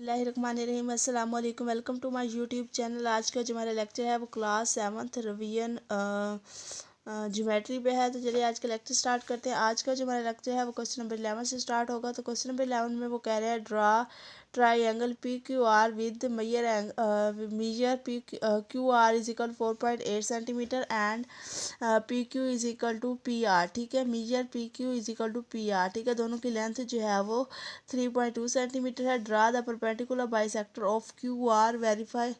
बिस्मिल्लाहिर्रहमानिर्रहीम अस्सलाम वालेकुम। Welcome to my YouTube channel. आज का जो हमारा लेक्चर है वो क्लास 7th रिवीजन ज्योमेट्री पे है। तो चलिए आज का लेक्चर स्टार्ट करते हैं। आज का जो हमारा लेक्चर है वो क्वेश्चन नंबर 11 से स्टार्ट होगा। तो क्वेश्चन नंबर 11 में वो कह रहे हैं draw triangle P Q R with measure P Q R is equal 4.8 centimetre and P Q is equal to P R. ठीक है, measure P Q is equal to P R. ठीक है, दोनों की लेंथ जो है वो 3.2 सेंटीमीटर है। Draw the perpendicular bisector of Q R, verify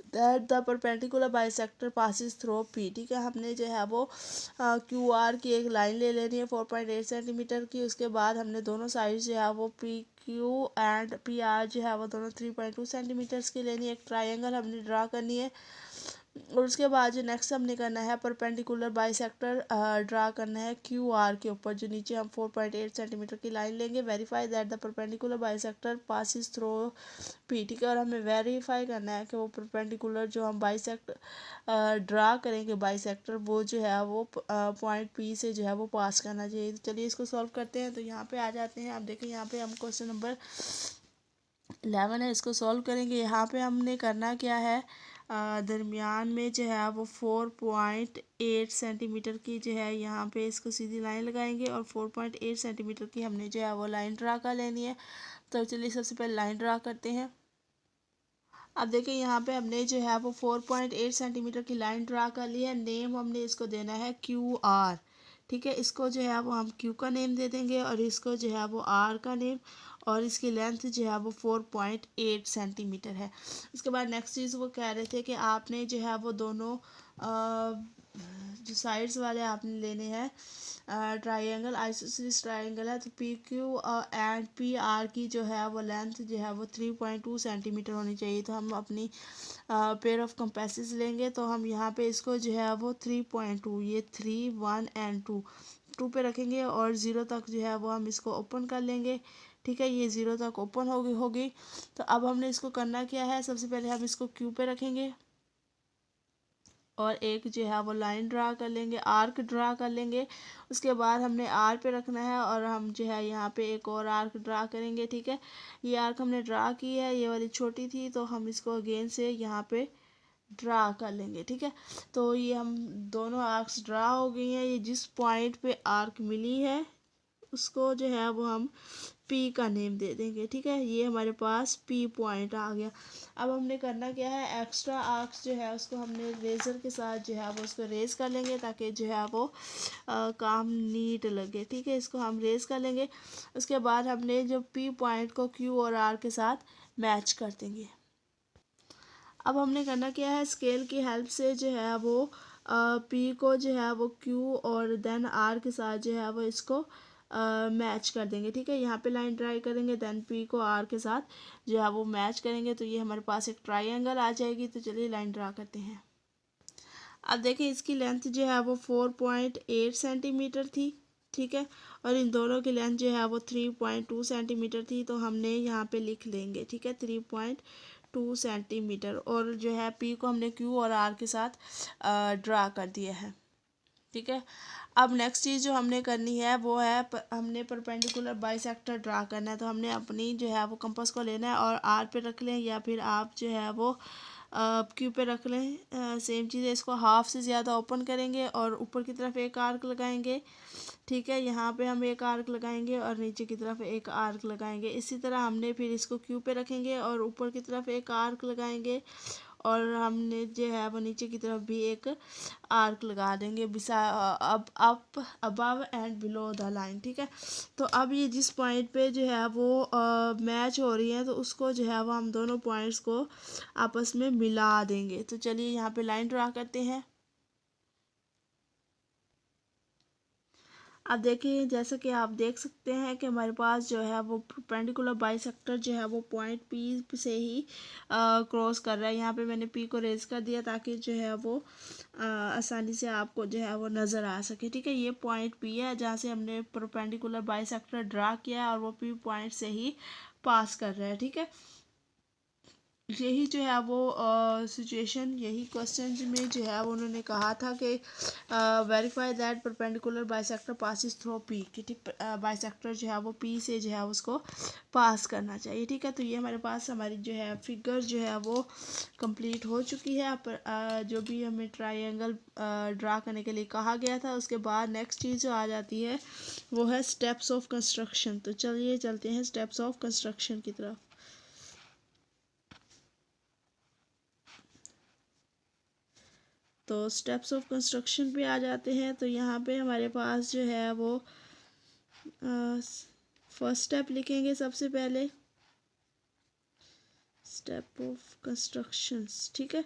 that the perpendicular bisector passes through P. ठीक है, हमने जो है वो क्यू आर की एक लाइन ले लेनी है 4.8 सेंटीमीटर की। उसके बाद हमने दोनों साइड जो है वो P Q and P R जो है वो दोनों 3.2 सेंटीमीटर्स की लेनी है। एक ट्राइंगल हमने ड्रा करनी है और उसके बाद जो नेक्स्ट हमने करना है परपेंडिकुलर बाइसेक्टर ड्रा करना है क्यू आर के ऊपर, जो नीचे हम 4.8 सेंटीमीटर की लाइन लेंगे। Verify that the perpendicular bisector passes through P. ठीक है, और हमें वेरीफाई करना है कि वो परपेंडिकुलर जो हम बाइसेक्टर ड्रा करेंगे बाइसेक्टर वो जो है वो पॉइंट पी से जो है वो पास करना चाहिए। तो चलिए इसको सॉल्व करते हैं। तो यहाँ पे आ जाते हैं। आप देखें यहाँ पे हम क्वेश्चन नंबर 11 है, इसको सॉल्व करेंगे। यहाँ पे हमने करना क्या है, दरमियान में जो है वो 4.8 सेंटीमीटर की जो है यहाँ पे इसको सीधी लाइन लगाएंगे और 4.8 सेंटीमीटर की हमने जो है वो लाइन ड्रा कर लेनी है। तो चलिए सबसे पहले लाइन ड्रा करते हैं। अब देखिए यहाँ पे हमने जो है वो 4.8 सेंटीमीटर की लाइन ड्रा कर ली है। नेम हमने इसको देना है क्यू आर। ठीक है, इसको जो है वो हम क्यू का नेम दे देंगे और इसको जो है वो आर का नेम, और इसकी लेंथ जो है वो 4.8 सेंटीमीटर है। उसके बाद नेक्स्ट चीज़ वो कह रहे थे कि आपने जो है वो दोनों जो साइड्स वाले आपने लेने हैं ट्राइंगल, आइसोसेलेस ट्राइंगल है। तो P Q and P R की जो है वो लेंथ जो है वो 3.2 सेंटीमीटर होनी चाहिए। तो हम अपनी पेयर ऑफ कंपासेस लेंगे। तो हम यहाँ पे इसको जो है वो 3.2, ये 3, 1 एंड 2 पे रखेंगे और 0 तक जो है वो हम इसको ओपन कर लेंगे। ठीक है, ये 0 तक ओपन होगी। तो अब हमने इसको करना क्या है, सबसे पहले हम इसको क्यू पे रखेंगे और एक जो है वो लाइन ड्रा कर लेंगे, आर्क ड्रा कर लेंगे। उसके बाद हमने आर पे रखना है और हम जो है यहाँ पे एक और आर्क ड्रा करेंगे। ठीक है, ये आर्क हमने ड्रा की है, ये वाली छोटी थी तो हम इसको अगेन से यहाँ पे ड्रा कर लेंगे। ठीक है, तो ये हम दोनों आर्क्स ड्रा हो गई हैं। ये जिस पॉइंट पे आर्क मिली है उसको जो है वो हम पी का नेम दे देंगे। ठीक है, ये हमारे पास पी पॉइंट आ गया। अब हमने करना क्या है, एक्स्ट्रा आर्क्स जो है उसको हमने रेज़र के साथ जो है वो उसको रेज कर लेंगे ताकि जो है वो काम नीट लगे। ठीक है, इसको हम रेज कर लेंगे। उसके बाद हमने जो पी पॉइंट को क्यू और आर के साथ मैच कर देंगे। अब हमने करना क्या है, स्केल की हेल्प से जो है वो पी को जो है वो क्यू और देन आर के साथ जो है वो इसको मैच कर देंगे। ठीक है, यहाँ पे लाइन ड्राई करेंगे, देन पी को आर के साथ जो है वो मैच करेंगे तो ये हमारे पास एक ट्राइंगल आ जाएगी। तो चलिए लाइन ड्रा करते हैं। अब देखिए इसकी लेंथ जो है वो 4.8 सेंटीमीटर थी। ठीक है, और इन दोनों की लेंथ जो है वो 3.2 सेंटीमीटर थी। तो हमने यहाँ पे लिख लेंगे। ठीक है, 3.2 सेंटीमीटर, और जो है पी को हमने क्यू और आर के साथ ड्रा कर दिया है। ठीक है, अब नेक्स्ट चीज़ जो हमने करनी है वो है हमने परपेंडिकुलर बाइसेक्टर ड्रा करना है। तो हमने अपनी जो है वो कंपास को लेना है और आर पे रख लें या फिर आप जो है वो क्यू पे रख लें। सेम चीज़ है, इसको हाफ से ज़्यादा ओपन करेंगे और ऊपर की तरफ एक आर्क लगाएंगे। ठीक है, यहाँ पे हम एक आर्क लगाएंगे और नीचे की तरफ एक आर्क लगाएंगे। इसी तरह हमने फिर इसको क्यू पे रखेंगे और ऊपर की तरफ एक आर्क लगाएंगे और हमने जो है वो नीचे की तरफ भी एक आर्क लगा देंगे अब up above and below the line. ठीक है, तो अब ये जिस पॉइंट पे जो है वो मैच हो रही है तो उसको जो है वो हम दोनों पॉइंट्स को आपस में मिला देंगे। तो चलिए यहाँ पे लाइन ड्रा करते हैं। अब देखिए जैसा कि आप देख सकते हैं कि हमारे पास जो है वो परपेंडिकुलर बाइसेक्टर जो है वो पॉइंट पी से ही क्रॉस कर रहा है। यहाँ पे मैंने पी को रेज कर दिया ताकि जो है वो आसानी से आपको जो है वो नज़र आ सके। ठीक है, ये पॉइंट पी है जहाँ से हमने परपेंडिकुलर बाइसेक्टर ड्रा किया है और वो पी पॉइंट से ही पास कर रहा है। ठीक है, यही जो है वो सिचुएशन, यही क्वेश्चन में जो है वो उन्होंने कहा था कि verify that perpendicular bisector passes through P, कि ठीक बाइसेक्टर जो है वो पी से जो है उसको पास करना चाहिए। ठीक है, तो ये हमारे पास हमारी जो है फिगर जो है वो कंप्लीट हो चुकी है। जो भी हमें ट्राइंगल ड्रा करने के लिए कहा गया था, उसके बाद नेक्स्ट चीज़ जो आ जाती है वो है स्टेप्स ऑफ कंस्ट्रक्शन। तो चलिए चलते हैं स्टेप्स ऑफ कंस्ट्रक्शन की तरफ। तो स्टेप्स ऑफ कंस्ट्रक्शन पे आ जाते हैं। तो यहाँ पे हमारे पास जो है वो फर्स्ट स्टेप लिखेंगे सबसे पहले, स्टेप ऑफ कंस्ट्रक्शंस। ठीक है,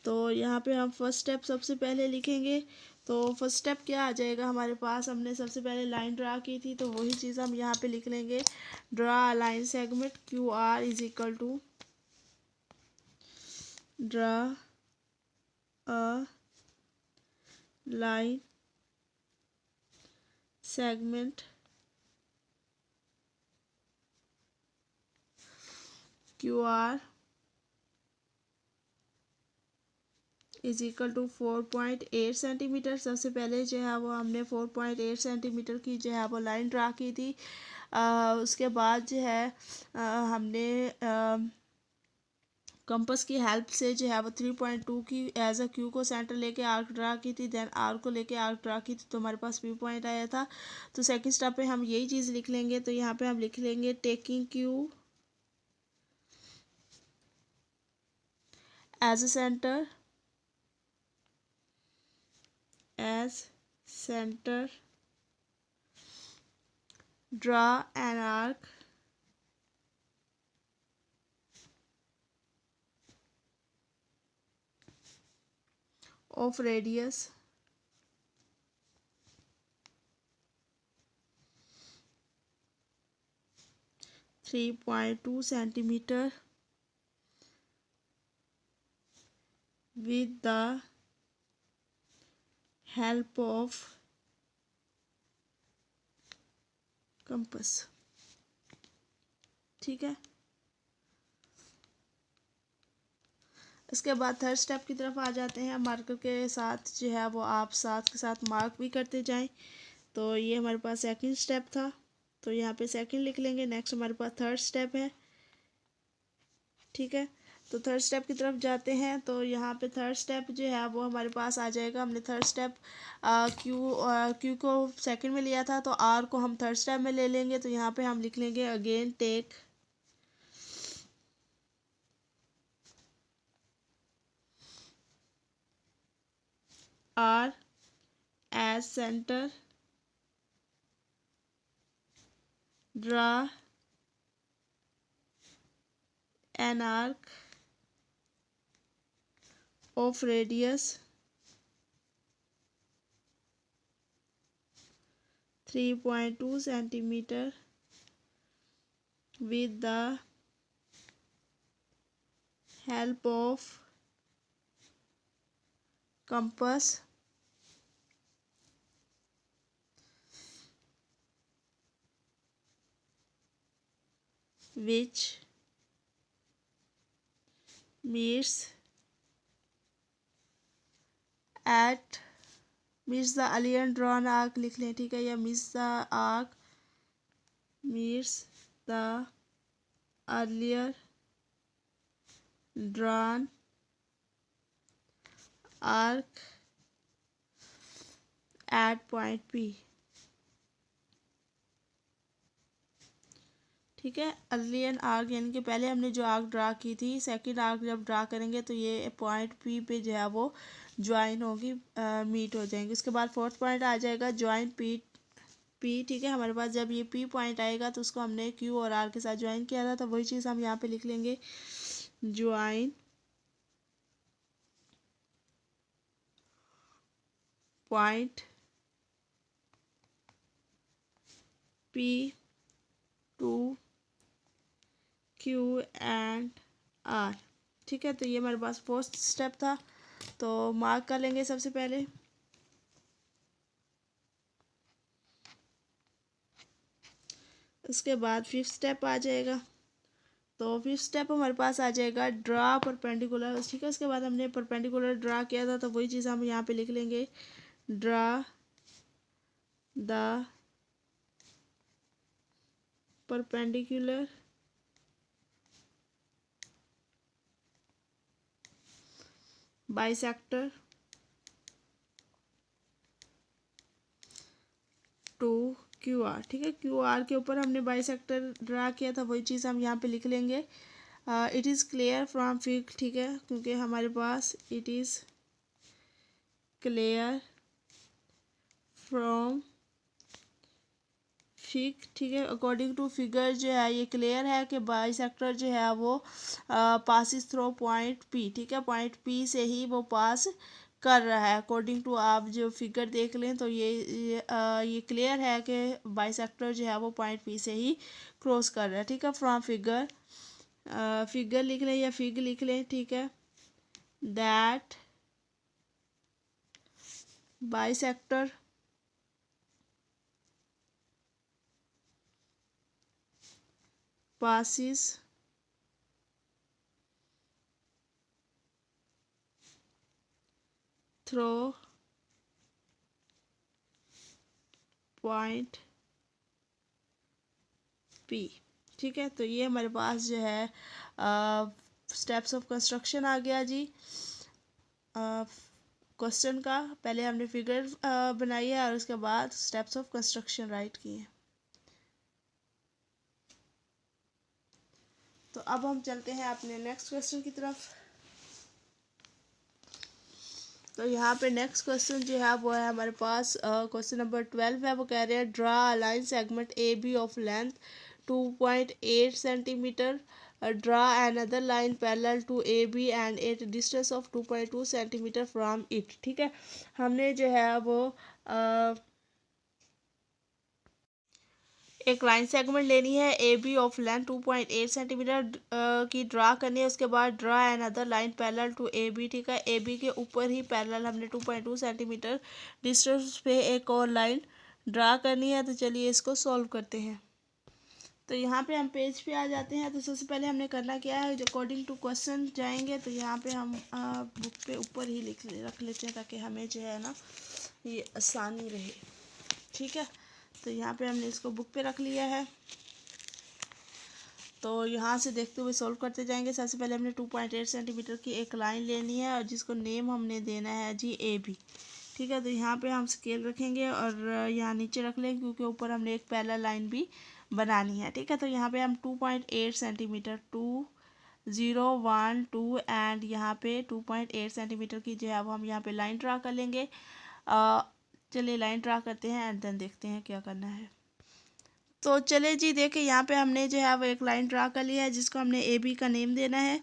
तो यहाँ पे हम फर्स्ट स्टेप सबसे पहले लिखेंगे। तो फर्स्ट स्टेप क्या आ जाएगा हमारे पास, हमने सबसे पहले लाइन ड्रा की थी, तो वही चीज़ हम यहाँ पे लिख लेंगे। Draw line segment Q R is equal to draw a line segment Q R is equal to 4.8 centimetre. सबसे पहले जो है वो हमने 4.8 सेंटीमीटर की जो है वो लाइन ड्रा की थी। उसके बाद जो है हमने कंपास की हेल्प से जो है वो 3.2 की एज अ क्यू को सेंटर लेके आर्क ड्रा की थी, देन आर को लेके आर्क ड्रा की थी, तो हमारे पास व्यू पॉइंट आया था। तो सेकंड स्टेप पे हम यही चीज़ लिख लेंगे। तो यहाँ पे हम लिख लेंगे taking Q as a centre, as centre, draw an arc of radius 3.2 centimeter with the help of compass। ठीक है, इसके बाद थर्ड स्टेप की तरफ आ जाते हैं। मार्कर के साथ जो है वो आप साथ के साथ मार्क भी करते जाएं। तो ये हमारे पास सेकंड स्टेप था, तो यहाँ पे सेकंड लिख लेंगे। नेक्स्ट हमारे पास थर्ड स्टेप है। ठीक है, तो थर्ड स्टेप की तरफ जाते हैं। तो यहाँ पे थर्ड स्टेप जो है वो हमारे पास आ जाएगा। हमने थर्ड स्टेप क्यू को सेकंड में लिया था, तो आर को हम थर्ड स्टेप में ले लेंगे। तो यहाँ पे हम लिख लेंगे again take R as centre, draw an arc of radius 3.2 centimeter with the help of compass which meets at meets the earlier drawn arc लिख लें। ठीक है, या meets the arc meets the earlier drawn arc at point P। ठीक है, अर्लियन arc यानी कि पहले हमने जो आर्क ड्रा की थी, सेकंड आर्क जब ड्रा करेंगे तो ये पॉइंट पी पे जो है वो ज्वाइन होगी, मीट हो जाएंगे। उसके बाद फोर्थ पॉइंट आ जाएगा ज्वाइन पी। ठीक है, हमारे पास जब ये पी पॉइंट आएगा तो उसको हमने क्यू और आर के साथ ज्वाइन किया था, तो वही चीज़ हम यहाँ पे लिख लेंगे join point P to Q and R. ठीक है, तो ये हमारे पास फोर्थ स्टेप था, तो मार्क कर लेंगे सबसे पहले। उसके बाद फिफ्थ स्टेप आ जाएगा। तो फिफ्थ स्टेप हमारे पास आ जाएगा ड्रा परपेंडिकुलर, ठीक है। उसके बाद हमने परपेंडिकुलर ड्रा किया था तो वही चीज़ हम यहाँ पे लिख लेंगे, draw the perpendicular bisector to Q R, ठीक है। क्यू आर के ऊपर हमने बाइसेक्टर ड्रा किया था वही चीज़ हम यहाँ पे लिख लेंगे। It is clear from fig, ठीक है, क्योंकि हमारे पास it is clear from fig, ठीक है। अकॉर्डिंग टू फिगर जो है ये क्लियर है कि बाइसेक्टर जो है वो पासिस थ्रू पॉइंट पी, ठीक है, पॉइंट पी से ही वो पास कर रहा है। अकॉर्डिंग टू आप जो फिगर देख लें तो ये क्लियर है कि बाइसेक्टर जो है वो पॉइंट पी से ही क्रॉस कर रहा है, ठीक है। फ्रॉम फिगर, फिगर लिख लें या फिग लिख लें, ठीक है, that bisector passes through point P, ठीक है। तो ये हमारे पास जो है स्टेप्स ऑफ कंस्ट्रक्शन आ गया जी क्वेश्चन का। पहले हमने फिगर बनाई है और उसके बाद स्टेप्स ऑफ कंस्ट्रक्शन राइट किए। तो अब हम चलते हैं अपने नेक्स्ट क्वेश्चन की तरफ। तो यहाँ पे नेक्स्ट क्वेश्चन जो है वो है हमारे पास क्वेश्चन नंबर 12 है। वो कह रहे हैं draw a line segment A B of length 2.8 centimetre, draw another line parallel to A B and at distance of 2.2 centimetre from it, ठीक है। हमने जो है वो एक लाइन सेगमेंट लेनी है A B of length 2.8 centimetre की ड्रा करनी है। उसके बाद draw another line parallel to A B, ठीक है। ए बी के ऊपर ही पैरेलल हमने 2.2 सेंटीमीटर डिस्टेंस पे एक और लाइन ड्रा करनी है। तो चलिए इसको सॉल्व करते हैं। तो यहाँ पे हम पेज पे आ जाते हैं। तो सबसे पहले हमने करना क्या है, जो अकॉर्डिंग टू क्वेश्चन जाएंगे तो यहाँ पे हम बुक पे ऊपर ही रख लेते हैं ताकि हमें जो है ना ये आसानी रहे, ठीक है। तो यहाँ पे हमने इसको बुक पे रख लिया है। तो यहाँ से देखते हुए सॉल्व करते जाएंगे। सबसे पहले हमने 2.8 सेंटीमीटर की एक लाइन लेनी है और जिसको नेम हमने देना है जी ए बी, ठीक है। तो यहाँ पे हम स्केल रखेंगे और यहाँ नीचे रख लेंगे क्योंकि ऊपर हमने एक पैरेलल लाइन भी बनानी है, ठीक है। तो यहाँ पे हम 2.8 सेंटीमीटर 2012 एंड यहाँ पे 2.8 सेंटीमीटर की जो है वो हम यहाँ पे लाइन ड्रा कर लेंगे। चलिए लाइन ड्रा करते हैं एंड देन देखते हैं क्या करना है। तो चले जी देखिए यहाँ पे हमने जो है वो एक लाइन ड्रा कर लिया है जिसको हमने ए बी का नेम देना है,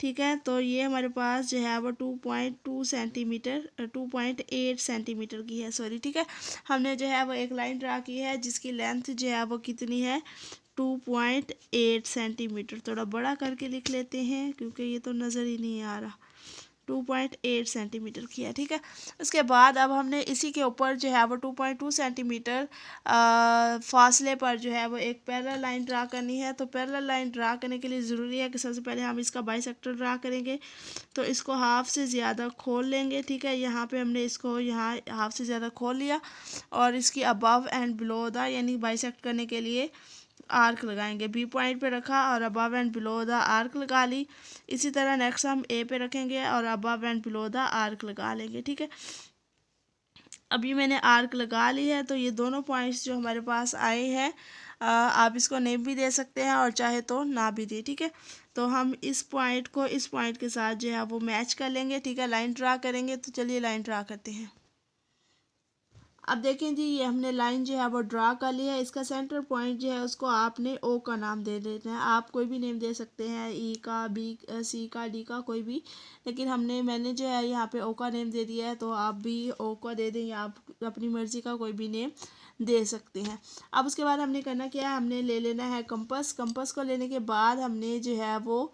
ठीक है। तो ये हमारे पास जो है वो 2.2 सेंटीमीटर 2.8 सेंटीमीटर की है, सॉरी, ठीक है। हमने जो है वो एक लाइन ड्रा की है जिसकी लेंथ जो है वो कितनी है 2.8 सेंटीमीटर। थोड़ा बड़ा करके लिख लेते हैं क्योंकि ये तो नज़र ही नहीं आ रहा। 2.8 सेंटीमीटर की है, ठीक है। उसके बाद अब हमने इसी के ऊपर जो है वो 2.2 सेंटीमीटर फासले पर जो है वो एक पैरेलल लाइन ड्रा करनी है। तो पैरेलल लाइन ड्रा करने के लिए ज़रूरी है कि सबसे पहले हम इसका बाइसेक्टर ड्रा करेंगे। तो इसको हाफ से ज़्यादा खोल लेंगे, ठीक है। यहाँ पे हमने इसको यहाँ हाफ से ज़्यादा खोल लिया और इसकी अबव एंड बिलो द यानी बाइसेक्ट करने के लिए आर्क लगाएंगे। बी पॉइंट पे रखा और above and below the arc लगा ली। इसी तरह नेक्स्ट हम ए पे रखेंगे और above and below the arc लगा लेंगे, ठीक है। अभी मैंने आर्क लगा ली है। तो ये दोनों पॉइंट्स जो हमारे पास आए हैं आप इसको नेम भी दे सकते हैं और चाहे तो ना भी दे, ठीक है। तो हम इस पॉइंट को इस पॉइंट के साथ जो है वो मैच कर लेंगे, ठीक है, लाइन ड्रा करेंगे। तो चलिए लाइन ड्रा करते हैं। अब देखें जी ये हमने लाइन जो है वो ड्रा कर ली है। इसका सेंटर पॉइंट जो है उसको आपने ओ का नाम दे देना है। आप कोई भी नेम दे सकते हैं, ई का, बी, सी का, डी का, कोई भी, लेकिन मैंने जो है यहाँ पे ओ का नेम दे दिया है। तो आप भी ओ का दे दें या आप अपनी मर्ज़ी का कोई भी नेम दे सकते हैं। अब उसके बाद हमने करना क्या है, हमने ले लेना है कंपास। कंपास को लेने के बाद हमने जो है वो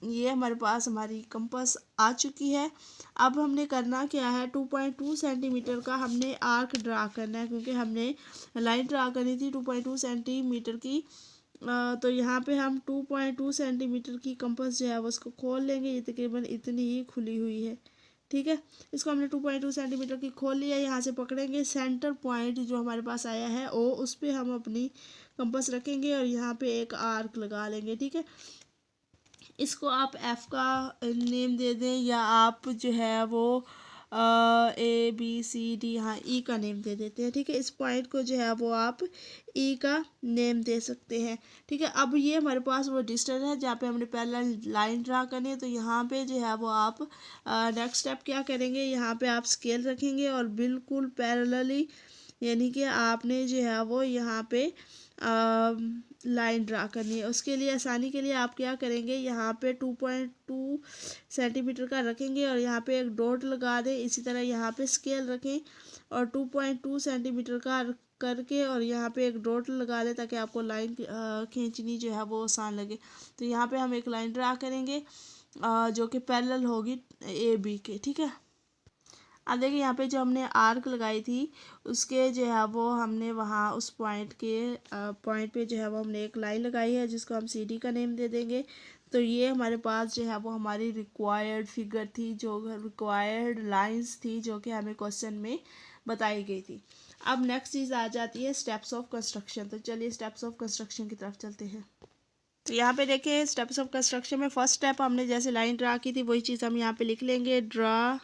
ये हमारे पास हमारी कंपास आ चुकी है। अब हमने करना क्या है, 2.2 सेंटीमीटर का हमने आर्क ड्रा करना है क्योंकि हमने लाइन ड्रा करनी थी 2.2 सेंटीमीटर की तो यहाँ पे हम 2.2 सेंटीमीटर की कंपास जो है वो उसको खोल लेंगे। ये तकरीबन इतनी ही खुली हुई है, ठीक है। इसको हमने 2.2 सेंटीमीटर की खोल लिया। यहाँ से पकड़ेंगे सेंटर पॉइंट जो हमारे पास आया है ओ, उस पर हम अपनी कंपास रखेंगे और यहाँ पे एक आर्क लगा लेंगे, ठीक है। इसको आप एफ का नेम दे दें या आप जो है वो ए बी सी डी, हाँ ई का नेम दे देते हैं, ठीक है। इस पॉइंट को जो है वो आप ई का नेम दे सकते हैं, ठीक है। अब ये हमारे पास वो डिस्टेंस है जहाँ पे हमने पहला लाइन ड्रा करनी है। तो यहाँ पे जो है वो आप नेक्स्ट स्टेप क्या करेंगे, यहाँ पे आप स्केल रखेंगे और बिल्कुल पैरेलली, यानी कि आपने जो है वो यहाँ पे लाइन ड्रा करनी है। उसके लिए आसानी के लिए आप क्या करेंगे, यहाँ पे 2.2 सेंटीमीटर का रखेंगे और यहाँ पे एक डॉट लगा दें। इसी तरह यहाँ पे स्केल रखें और 2.2 सेंटीमीटर का करके और यहाँ पे एक डॉट लगा दें ताकि आपको लाइन खींचनी जो है वो आसान लगे। तो यहाँ पे हम एक लाइन ड्रा करेंगे जो कि पैरेलल होगी ए बी के, ठीक है। अब देखिए यहाँ पे जो हमने आर्क लगाई थी उसके जो है वो हमने वहाँ उस पॉइंट पे जो है वो हमने एक लाइन लगाई है जिसको हम सी डी का नेम दे देंगे। तो ये हमारे पास जो है वो हमारी रिक्वायर्ड फिगर थी, जो रिक्वायर्ड लाइंस थी जो कि हमें क्वेश्चन में बताई गई थी। अब नेक्स्ट चीज़ आ जाती है स्टेप्स ऑफ कंस्ट्रक्शन। तो चलिए स्टेप्स ऑफ कंस्ट्रक्शन की तरफ चलते हैं। तो यहाँ पे देखिए स्टेप्स ऑफ कंस्ट्रक्शन में फर्स्ट स्टेप हमने जैसे लाइन ड्रा की थी वही चीज़ हम यहाँ पे लिख लेंगे, draw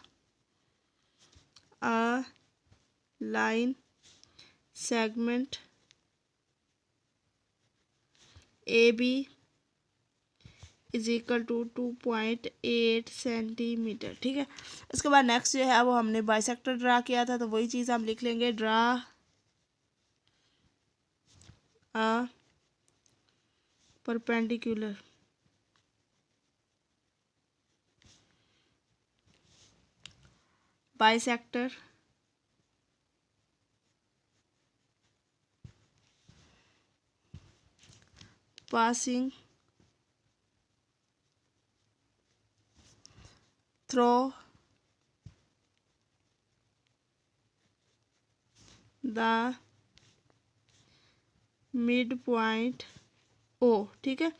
a line segment AB is equal to 2.8 centimetre, ठीक है। उसके बाद नेक्स्ट जो है वो हमने बाइसेक्टर ड्रा किया था तो वही चीज़ हम लिख लेंगे, draw a perpendicular bisector passing through the midpoint O, ठीक है।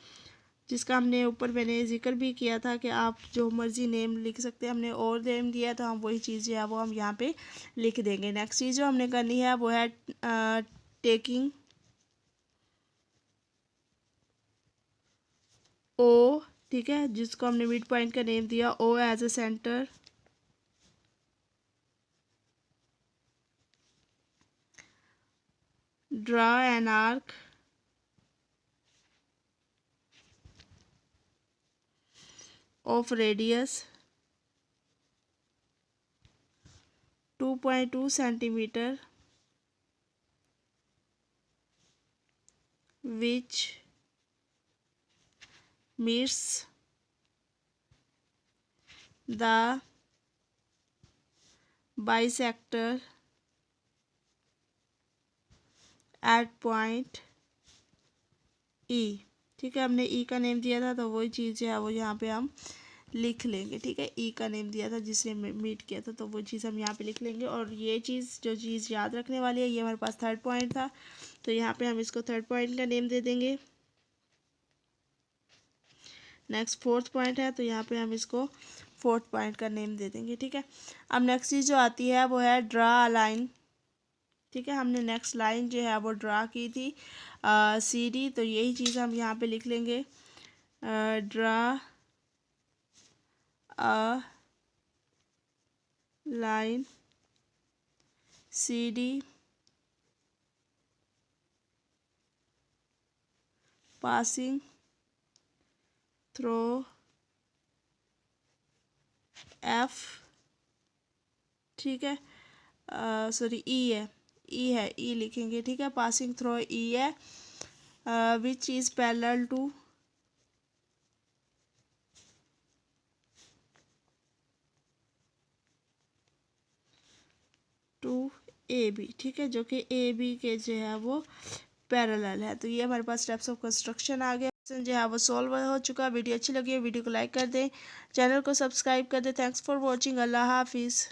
जिसका हमने ऊपर मैंने जिक्र भी किया था कि आप जो मर्जी नेम लिख सकते हैं, हमने और नेम दिया तो हम वही चीज़ जो है वो हम यहाँ पे लिख देंगे। नेक्स्ट चीज़ जो हमने करनी है वो है टेकिंग ओ, ठीक है, जिसको हमने मिड पॉइंट का नेम दिया O as a centre, draw an arc of radius 2.2 centimeter which meets the bisector at point E, ठीक है। हमने ई का नेम दिया था तो वही चीज़ जो है वो यहाँ पे हम लिख लेंगे, ठीक है। ई का नेम दिया था जिसने मीट किया था तो वो चीज़ हम यहाँ पे लिख लेंगे। और ये चीज़ जो चीज़ याद रखने वाली है, ये हमारे पास थर्ड पॉइंट था तो यहाँ पे हम इसको थर्ड पॉइंट का नेम दे देंगे। नेक्स्ट फोर्थ पॉइंट है तो यहाँ पे हम इसको फोर्थ पॉइंट का नेम दे देंगे, ठीक है। अब नेक्स्ट चीज़ जो आती है वो है ड्रा लाइन, ठीक है। हमने नेक्स्ट लाइन जो है वो ड्रा की थी सी डी, तो यही चीज़ हम यहाँ पे लिख लेंगे, draw a line C D passing through F, ठीक है। सॉरी ई है, ई लिखेंगे, ठीक है। पासिंग थ्रू ई है which is parallel to A B, ठीक है, जो कि ए बी के जो है वो पैरेलल है। तो ये हमारे पास स्टेप्स ऑफ कंस्ट्रक्शन आ गया, जो है वो सॉल्व हो चुका। वीडियो अच्छी लगी है वीडियो को लाइक कर दें, चैनल को सब्सक्राइब कर दें। Thanks for watching. अल्लाह हाफिज़।